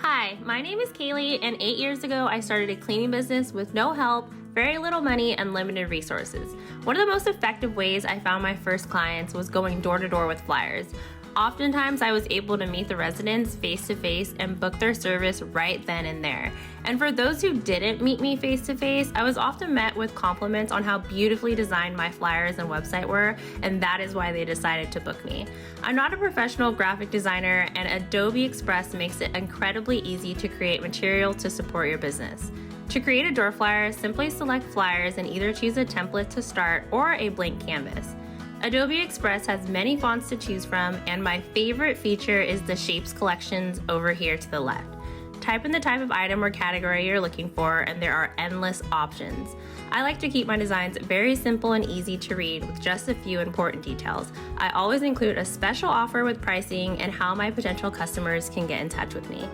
Hi, my name is Kaylee, and 8 years ago, I started a cleaning business with no help, very little money, and limited resources. One of the most effective ways I found my first clients was going door to door with flyers. Oftentimes, I was able to meet the residents face to face and book their service right then and there. And for those who didn't meet me face to face, I was often met with compliments on how beautifully designed my flyers and website were, and that is why they decided to book me. I'm not a professional graphic designer, and Adobe Express makes it incredibly easy to create material to support your business. To create a door flyer, simply select flyers and either choose a template to start or a blank canvas. Adobe Express has many fonts to choose from, and my favorite feature is the shapes collections over here to the left. Type in the type of item or category you're looking for, and there are endless options. I like to keep my designs very simple and easy to read with just a few important details. I always include a special offer with pricing and how my potential customers can get in touch with me.